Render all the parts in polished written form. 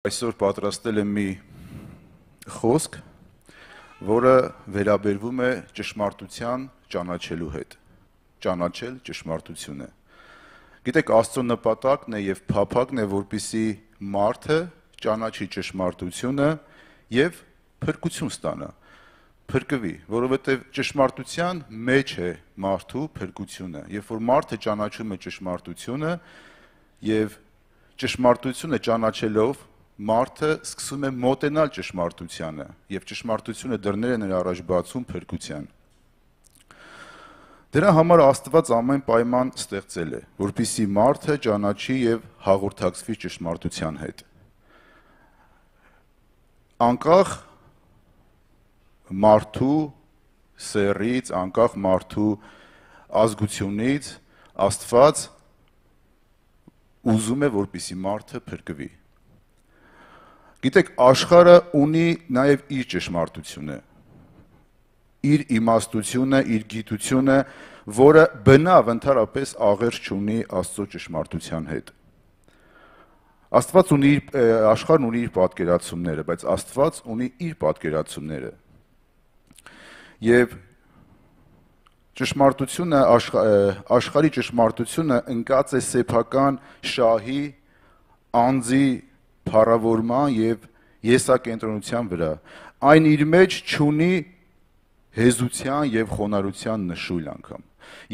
Այսօր պատրաստել եմ մի խոսք, որը վերաբերվում է ճշմարտության ճանաչելու հետ, ճանաչել ճշմարտությունը։ Գիտեք, Աստծո նպատակն է եւ փափագն է, որպեսզի մարդը ճանաչի ճշմարտությունը եւ փրկություն ստանա, փրկվի, որովհետեւ ճշմարտության մեջ է մարդու փրկությունը։ Երբ որ մարդը ճանաչում է ճշմարտությունը եւ ճշմարտությունը ճանաչելով մարդը սկսում է մոտենալ ճշմարտությանը եւ ճշմարտությունը դռներ է նրա առաջ բացում փրկության։ Դրա համար Աստված ամեն պայման ստեղծել է, որպեսզի մարդը ճանաչի եւ հաղորդակցվի ճշմարտության հետ։ Անկախ մարդու սեռից, անկախ մարդու ազգությունից, Աստված ուզում է, որպեսզի մարդը փրկվի։ Գիտեք, աշխարհը ունի նաև իր ճշմարտությունը, իր իմաստությունը, իր գիտությունը, որը բնավ ընդհանրապես աղերս չունի Աստծո ճշմարտության հետ։ Աշխարհն ունի իր պատկերացումները, բայց Աստված ունի իր պատկերացումները։ Եվ ճշմարտությունը, աշխարհի ճշմարտությունը ընկած է սեփական շահի, անձի փառավորման եւ եսակենտրոնության վրա, այն իր մեջ չունի հեզության եւ խոնարհության նշույլ անգամ։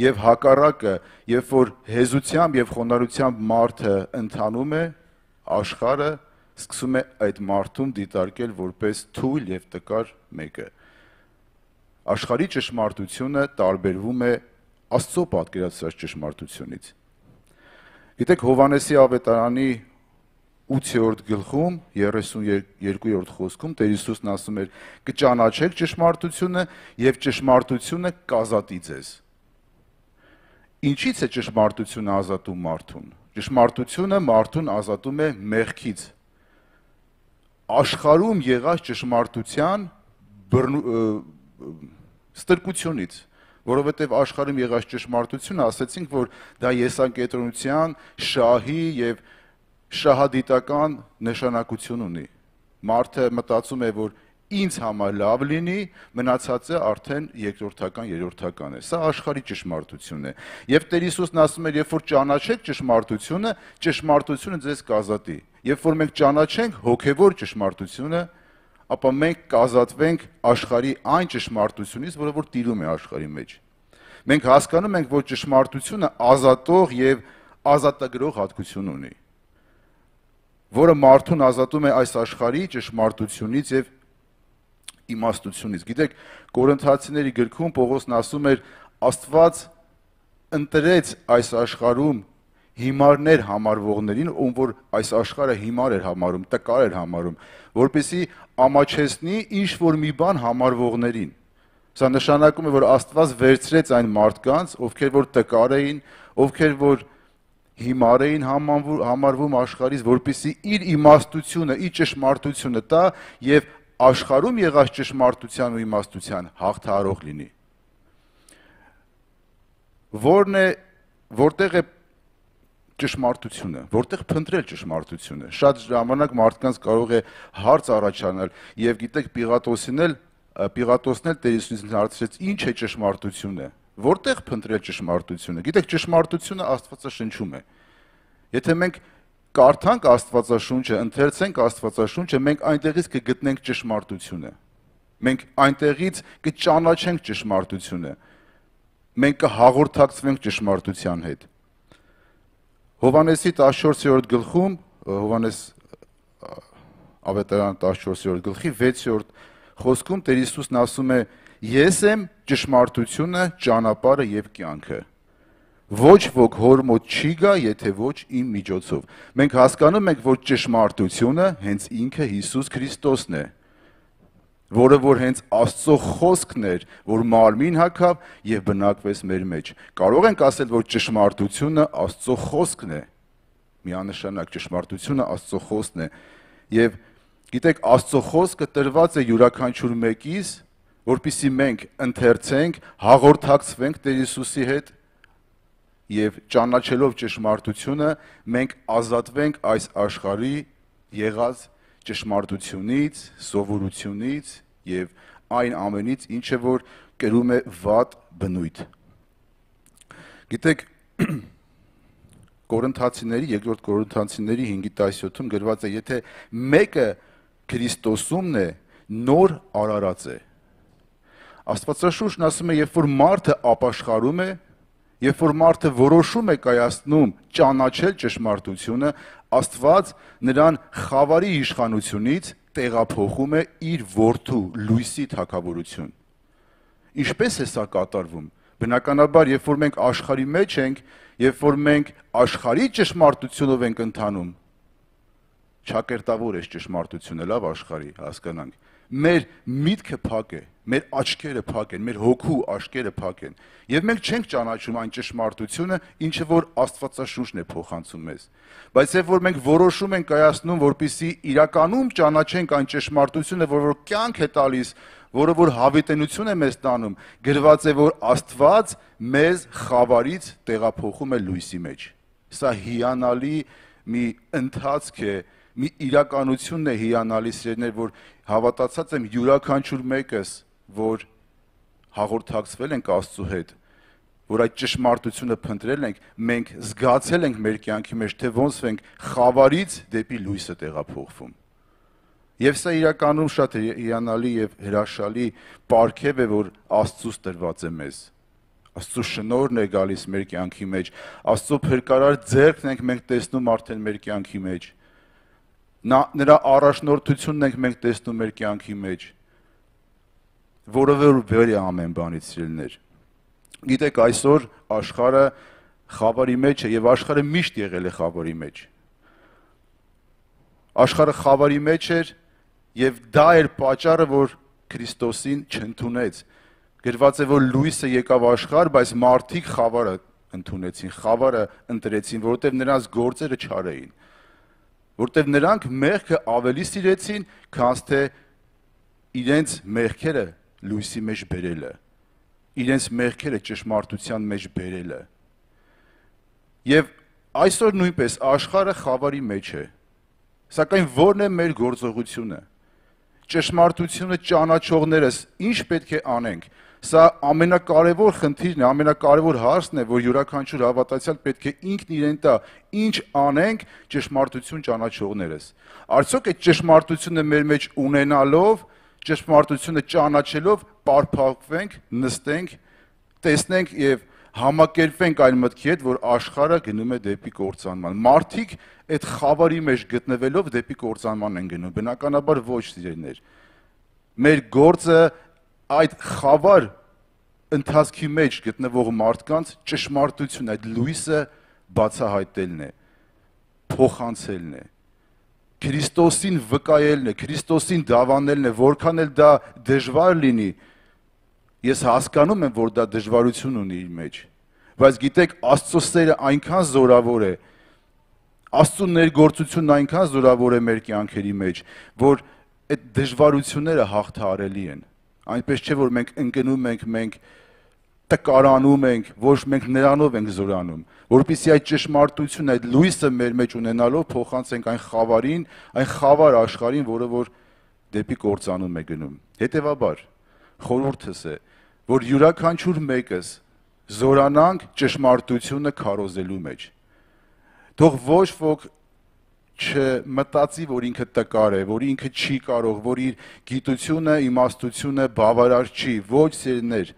Եվ հակառակը, երբ որ հեզությամբ եւ խոնարհությամբ մարդը ընթանում է, աշխարհը սկսում է այդ մարդուն դիտարկել որպես թույլ եւ տկար մեկը։ Աշխարհի ճշմարտությունը տարբերվում է Աստծո պատկերացրած ճշմարտությունից։ Գիտեք, Հովհաննեսի ավետարանի 8-րդ գլխում 32-րդ խոսքում Տեր Հիսուսն ասում էր. «Կճանաչեք ճշմարտությունը եւ ճշմարտությունը կազատի ձեզ»։ Ինչից է ճշմարտությունը ազատում մարդուն։ Ճշմարտությունը մարդուն ազատում է մեղքից, աշխարհում եղած ճշմարտության ստրկությունից, որովհետև աշխարհում եղած ճշմարտությունը, ասեցինք, որ դա եսակենտրոնության, շահի եւ շահադիտական նշանակություն ունի։ Մարդը մտածում է, որ ինձ համար լավ լինի, մնացածը արդեն երկրորդական, երրորդական է։ Սա աշխարհի ճշմարտությունն է։ Եվ Տեր Հիսուսն ասում էր, երբ որ ճանաչեք ճշմարտությունը, ճշմարտությունը ձեզ կազատի։ Երբ որ մենք ճանաչենք հոգևոր ճշմարտությունը, ապա մենք կազատվենք աշխարհի այն ճշմարտությունից, որը որ տիրում է աշխարհի մեջ։ Մենք հասկանում ենք, որ ճշմարտությունը ազատող եւ ազատագրող հատկություն ունի, որը մարդուն ազատում է այս աշխարհի ճշմարտությունից եւ իմաստությունից։ Գիտեք, Կորինթացիների գրքում Պողոսն ասում էր. Աստված ընտրեց այս աշխարհում հիմարներ համարվողներին, ում որ այս աշխարհը հիմար էր համարում, տկար էր համարում, որպեսզի ամաչեցնի ինչ որ մի բան համարվողներին։ Սա նշանակում է, որ Աստված վերցրեց այն մարդկանց, ովքեր որ տկար էին, ովքեր որ հիմար էին համարվում աշխարհից, որպեսզի իր իմաստությունը, իր ճշմարտությունը տա եւ աշխարհում եղած ճշմարտության ու իմաստության հաղթահարող լինի։ Որտեղ է ճշմարտությունը, որտեղ փնտրել ճշմարտությունը։ Շատ ժամանակ մարդկանց կարող է հարց առաջանալ եւ գիտեք Պիղատոսն էլ Տեր Հիսուսին հարցրեց. ինչ է ճշմարտությունը։ Որտեղ փնտրել ճշմարտությունը։ Գիտեք, ճշմարտությունը Աստվածաշնչում է։ Եթե մենք կարդանք Աստվածաշունչը, ընթերցենք Աստվածաշունչը, մենք այնտեղից կգտնենք ճշմարտությունը։ Մենք այնտեղից կճանաչենք ճշմարտությունը։ Մենք կհաղորդակցվենք ճշմարտության հետ։ Հովհաննեսի 14-րդ գլխում, Հովհաննես ավետարան 14-րդ գլխի 6-րդ խոսքում Տեր Հիսուսն ասում է. Ես եմ ճշմարտությունը, ճանապարհը եւ կյանքը։ Ոչ ոք հոր մոտ չի գա, եթե ոչ իմ միջոցով։ Մենք հասկանում ենք, որ ճշմարտությունը հենց ինքը Հիսուս Քրիստոսն է, որը որ հենց Աստծո խոսքն էր, որ մարմին հագավ եւ բնակվեց մեր մեջ։ Կարող ենք ասել, որ ճշմարտությունը Աստծո խոսքն է։ Միանշանակ ճշմարտությունը Աստծո խոսքն է։ Եվ գիտեք, Աստծո խոսքը տրված է յուրաքանչյուր մեկից, որպեսզի մենք ընթերցենք, հաղորդակցվենք Տեր Հիսուսի հետ եւ ճանաչելով ճշմարտությունը մենք ազատվենք այս աշխարհի եղած ճշմարտությունից, սովորությունից եւ այն ամենից, ինչը որ կրում է վատ բնույթ։ Գիտեք, Կորինթացիների, երկրորդ Կորինթացիների 5:17-ում գրված է, եթե մեկը Քրիստոսումն է, նոր արարած է։ Աստվածաշունչն ասում է, երբ որ մարդը ապաշխարում է, երբ որ մարդը որոշում է կայացնում ճանաչել ճշմարտությունը, Աստված նրան խավարի իշխանությունից տեղափոխում է իր որդու լույսի թագավորություն։ Ինչպես է սա կատարվում։ Բնականաբար, երբ որ մենք աշխարհի մեջ ենք, երբ որ մենք աշխարհի ճշմարտությունով ենք ընթանում, չակերտավոր է ճշմարտությունը, լավ աշխարհի հասկանանք։ Մեր միտքը փակ է, մեր աչքերը փակ են, մեր հոգու աչքերը փակ են, եւ մենք չենք ճանաչում այն ճշմարտությունը, ինչը որ Աստվածաշունչն է փոխանցում մեզ։ Բայց երբ որ մենք որոշում ենք կայացնում, որպեսզի իրականում ճանաչենք այն ճշմարտությունը, որ կյանք է տալիս, որը որ հավիտենություն է մեզ տանում, գրված է, որ Աստված մեզ խավարից տեղափոխում է լույսի մեջ։ Սա հիանալի մի ընթացք է, մի իրականությունն է հիանալի սիրելիներ, որ հավատացած եմ յուրաքանչյուր մեկս, որ հաղորդակցվել ենք Աստծու հետ, որ այդ ճշմարտությունը փնտրել ենք, մենք զգացել ենք մեր կյանքի մեջ, թե ոնց ենք խավարից դեպի լույսը տեղափոխվում։ Եվ սա իրականում շատ հիանալի եւ հրաշալի պարգև է, որ Աստծուց տրված է մեզ։ Աստծո շնորհն է գալիս մեր կյանքի մեջ, Աստծո փրկարար ձեռքն ենք մենք տեսնում արդեն մեր կյանքի մեջ։ Նրա առաջնորդությունն ենք մենք տեսնում մեր կյանքի մեջ, որը վեր է ամեն բանից սիրելիներ։ Գիտեք, այսօր աշխարհը խավարի մեջ է եւ աշխարհը միշտ եղել է խավարի մեջ։ Աշխարհը խավարի մեջ էր եւ դա էր պատճառը, որ Քրիստոսին չընդունեց։ Գրված է, որ լույսը եկավ աշխարհ, բայց մարդիկ խավարը ընդունեցին, խավարը ընտրեցին, որովհետեւ նրանց գործերը չար էին։ Որտեվ նրանք մեղքը ավելի սիրեցին, քան թե իրենց մեղքերը լույսի մեջ բերելը, իրենց մեղքերը ճշմարտության մեջ բերելը։ Եվ այսօր նույնպես աշխարհը խավարի մեջ է, սակայն ո՞րն է մեր գործողությունը։ Ճշմարտությունը ճանաչողներս ինչ պետք է անենք։ Սա ամենակարևոր խնդիրն է, ամենակարևոր հարցն է, որ յուրաքանչյուր հավատացյալ պետք է ինքն իրեն տա, ինչ անենք ճշմարտություն ճանաչողներս։ Արդյոք այդ ճշմարտությունը մեր մեջ ունենալով, ճշմարտությունը ճանաչելով պարփակվենք, նստենք, տեսնենք եւ համակերպվենք այն մտքի հետ, որ աշխարհը գնում է դեպի կործանման։ Մարդիկ այդ խավարի մեջ գտնվելով դեպի կործանման են գնում։ Բնականաբար ոչ, սիրելիներ։ Մեր գործը այդ խավար ընթացքի մեջ գտնվող մարդկանց ճշմարտություն, այդ լույսը բացահայտելն է, փոխանցելն է, Քրիստոսին վկայելն է, Քրիստոսին դավանելն է, որքան էլ դա դժվար լինի, ես հասկանում եմ, որ դա դժվարություն ունի իր մեջ, բայց գիտեք, Աստծո սերը այնքան զորավոր է, Աստծո ներգործությունն այնքան զորավոր է մեր կյանքերի մեջ, որ այդ դժվարությունները հաղթահարելի են։ Այնպես չէ, որ մենք ընկնում ենք, մենք տկարանում ենք, ոչ մենք նրանով ենք զորանում, որպեսզի այդ ճշմարտությունը, այդ լույսը մեր մեջ ունենալով փոխանցենք այն խավարին, այն խավար աշխարհին, որը որ դեպի կործանում է գնում։ Հետևաբար, խորհուրդս է, որ յուրաքանչյուր մեկս զորանանք ճշմարտությունը քարոզելու մեջ։ Թող ոչ ոք չմտածի, որ ինքը տկար է, որ ինքը չի կարող, որ իր գիտությունը, իմաստությունը բավարար չի, ոչ սիրելիներ։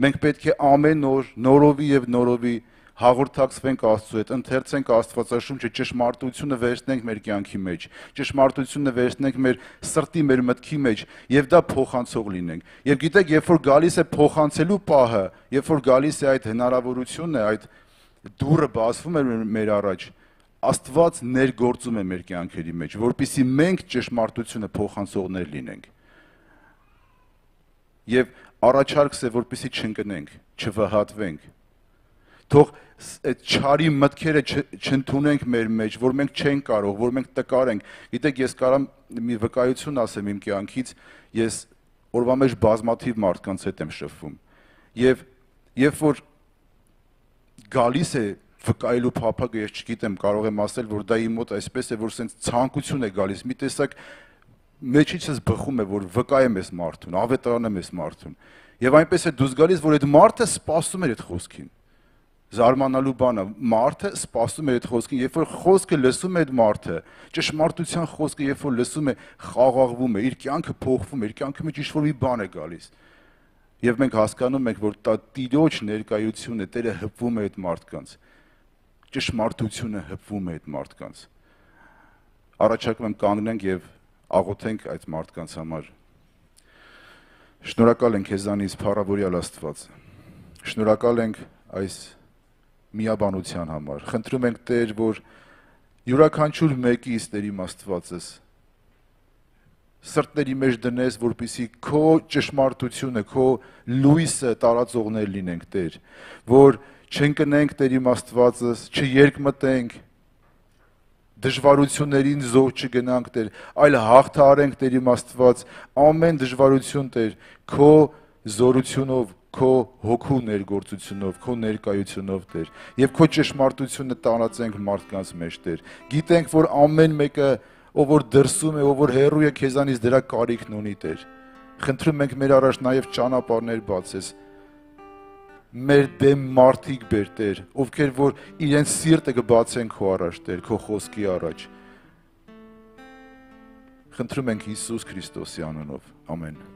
Մենք պետք է ամեն օր նորովի եւ նորովի հաղորդակցվենք Աստծո հետ, ընթերցենք Աստվածաշունչը, ճշմարտությունը վերցնենք մեր կյանքի մեջ, ճշմարտությունը վերցնենք մեր սրտի, մեր մտքի մեջ եւ դա փոխանցող լինենք։ Եվ գիտեք, երբ որ գալիս է փոխանցելու պահը, երբ որ գալիս է այդ հնարավորությունը, այդ դուռը բացվում է մեր առաջ, Աստված ներգործում է մեր կյանքերի մեջ, որպեսզի մենք ճշմարտությունը փոխանցողներ լինենք։ Եվ առաջարկս է, որպեսզի չընկնենք, չվհատվենք։ Թող այդ չարի մտքերը չընդունենք մեր մեջ, որ մենք չենք կարող, որ մենք տկար ենք։ Գիտեք, ես կարամ մի վկայություն ասեմ իմ կյանքից, ես օրվա մեջ բազմաթիվ մարդկանց հետ եմ շփվում։ Եվ երբ որ գալիս է վկայելու փափագը ես չգիտեմ, կարող եմ ասել, որ դա իմ մոտ այսպես է, որ սենց ցանկություն է գալիս, մի տեսակ մեջիցս բխում է, որ վկայեմ այս մարդուն, ավետարանեմ այս մարդուն։ Եվ այնպես է դուրս գալիս, որ այդ մարդը սպասում էր այդ խոսքին։ Զարմանալու բանը, մարդը սպասում է այդ խոսքին, երբ որ խոսքը լսում է այդ մարդը, ճշմարտության խոսքը երբ որ լսում է, խաղաղվում է, իր կյանքը փոխվում է, իր կյանքի մեջ ինչ-որ մի բան է գալիս։ Եվ մենք հասկանում ենք, որ դա Տիրոջ ներկայությունն է, Տերը հպվում է այդ մարդկանց։ Ճշմարտությունը հպվում է այդ մարդկանց։ Առաջարկում եմ կանգնենք եւ աղոթենք այդ մարդկանց համար։ Շնորհակալ ենք Քեզանից, փառավորյալ Աստված։ Շնորհակալ ենք այս միաբանության համար։ Խնդրում ենք Տեր, որ յուրաքանչյուր մեկից Տեր իմ Աստվածս սրտների մեջ դնես, որպեսզի քո ճշմարտությունը, քո լույսը տարածողներ լինենք, Տեր, որ չընկնենք Տեր իմ Աստվածս, չերկմտենք, դժվարություններին զոհ չգնանք, Տեր, այլ հաղթահարենք Տեր իմ Աստված, ամեն դժվարություն, Տեր, քո զորությունով, քո հոգու ներգործությունով, քո ներկայությունով, Տեր, եւ քո ճշմարտությունը տարածենք մարդկանց մեջ, Տեր։ Գիտենք, որ ամեն մեկը, ով որ դրսում է, ով որ հեռու է քեզանից, դրա կարիքն ունի, Տեր։ Խնդրում ենք մեր առաջ նաեւ ճանապարհներ բացես, մեր դեմ մարդիկ բեր, Տեր, ովքեր որ իրենց սիրտը կբացեն քո առաջ, Տեր, քո խոսքի առաջ։ Խնդրում ենք Հիսուս Քրիստոսի անունով։ Ամեն։